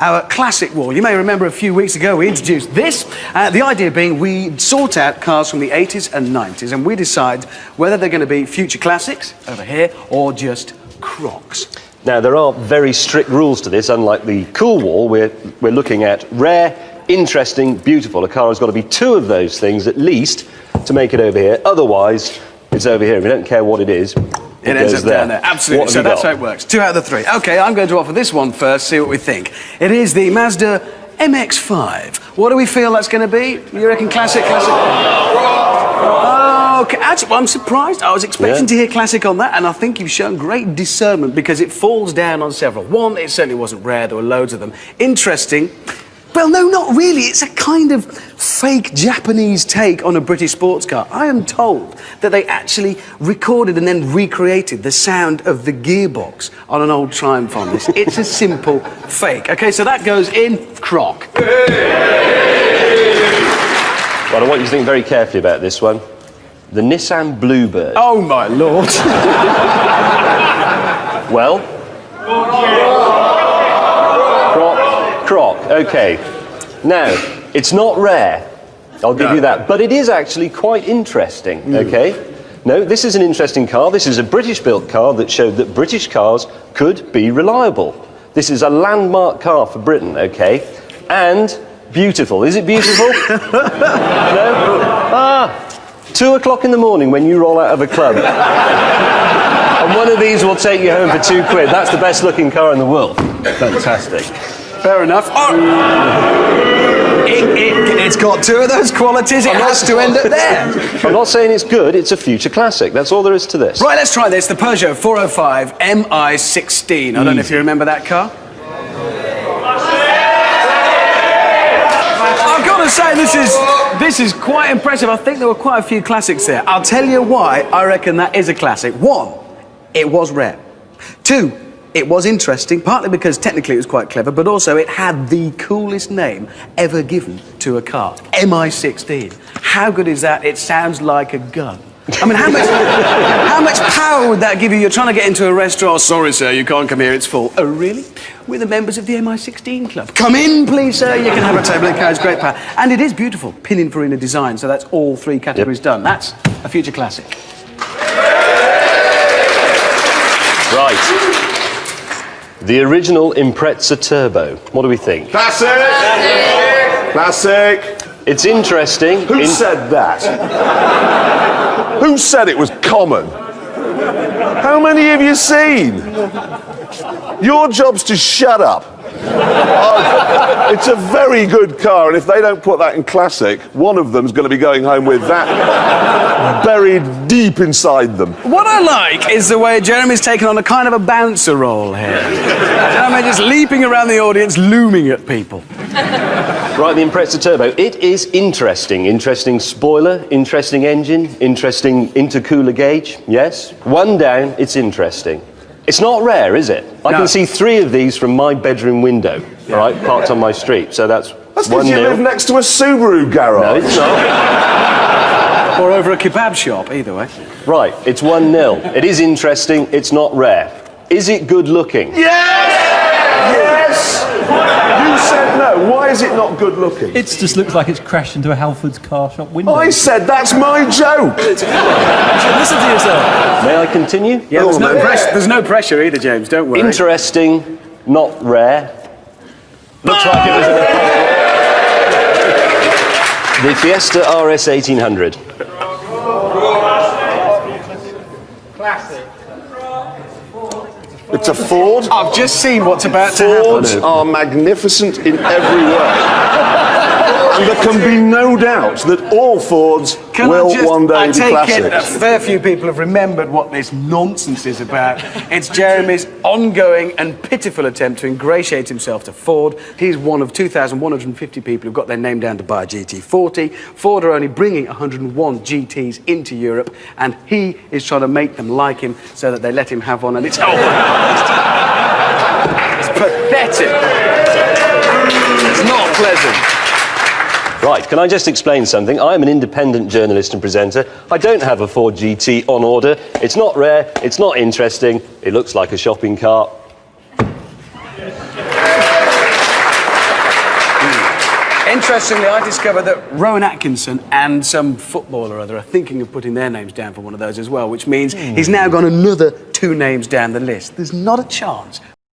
our classic wall. You may remember a few weeks ago we introduced this. The idea being we sort out cars from the 80s and 90s and we decide whether they're going to be future classics, over here, or just crocs. Now, there are very strict rules to this. Unlike the cool wall, we're looking at rare, interesting, beautiful. A car has got to be two of those things at least to make it over here. Otherwise, it's over here. We don't care what it is. It ends up down there. Absolutely. So that's how it works. 2 out of the 3. OK, I'm going to offer this one first, see what we think. It is the Mazda MX-5. What do we feel that's going to be? You reckon classic? OK, actually, I'm surprised. I was expecting to hear classic on that, and I think you've shown great discernment because it falls down on several. One, it certainly wasn't rare. There were loads of them. Interesting. Well, no, not really. It's a kind of fake Japanese take on a British sports car. I am told that they actually recorded and then recreated the sound of the gearbox on an old Triumph on this. It's a simple fake. OK, so that goes in croc. Well, I want you to think very carefully about this one. The Nissan Bluebird. Oh, my Lord. Well? Croc, OK. Now, it's not rare, I'll give you that, but it is actually quite interesting, OK? No, this is an interesting car. This is a British-built car that showed that British cars could be reliable. This is a landmark car for Britain, OK? And beautiful. Is it beautiful? No? 2 o'clock in the morning when you roll out of a club. And one of these will take you home for £2. That's the best-looking car in the world. Fantastic. Fair enough. Oh. It's got 2 of those qualities. It has to end up there. I'm not saying it's good. It's a future classic. That's all there is to this. Right, let's try this. The Peugeot 405 MI16. I don't know if you remember that car. I've got to say, this is quite impressive. I think there were quite a few classics there. I'll tell you why I reckon that is a classic. 1, it was rare. 2, it was interesting, partly because technically it was quite clever, but also it had the coolest name ever given to a car. MI16. How good is that? It sounds like a gun. I mean, how much power would that give you? You're trying to get into a restaurant. Sorry, sir, you can't come here, it's full. Oh, really? We're the members of the MI16 club. Come in, please, sir. You can have a table. It carries great power. And it is beautiful. Pininfarina design, so that's all 3 categories done. That's a future classic. Right. The original Impreza Turbo. What do we think? Classic! Classic! It's interesting. Who said that? Who said it was common? How many have you seen? Your job's to shut up. It's a very good car, and if they don't put that in classic, one of them's going to be going home with that buried deep inside them. What I like is the way Jeremy's taken on a kind of a bouncer role here. I mean, just leaping around the audience, looming at people. Right, the Impreza Turbo. It is interesting. Interesting spoiler, interesting engine, interesting intercooler gauge, yes. 1 down, it's interesting. It's not rare, is it? I can see 3 of these from my bedroom window, all right, parked on my street, so that's 1-0. Because you live next to a Subaru garage. No, it's not. Or over a kebab shop, either way. Right, it's 1-0. It is interesting, it's not rare. Is it good looking? Yes! Yes! You said no. Why is it not good looking? It just looks like it's crashed into a Halfords car shop window. I said that's my joke. Listen to yourself. May I continue? Yeah, there's no pressure either, James, don't worry. Interesting, not rare. Looks like it was the Fiesta RS 1800. Classic. It's a Ford. I've just seen what's about to happen. Fords are magnificent in every way. And there can be no doubt that all Fords will one day be classics. I take it a fair few people have remembered what this nonsense is about. It's Jeremy's ongoing and pitiful attempt to ingratiate himself to Ford. He's one of 2,150 people who've got their name down to buy a GT40. Ford are only bringing 101 GTs into Europe, and he is trying to make them like him so that they let him have one, and it's... Oh, it's pathetic. It's not pleasant. Right, can I just explain something? I'm an independent journalist and presenter. I don't have a Ford GT on order. It's not rare, it's not interesting, it looks like a shopping cart. Interestingly, I discovered that Rowan Atkinson and some footballer or other are thinking of putting their names down for one of those as well, which means he's now gone another 2 names down the list. There's not a chance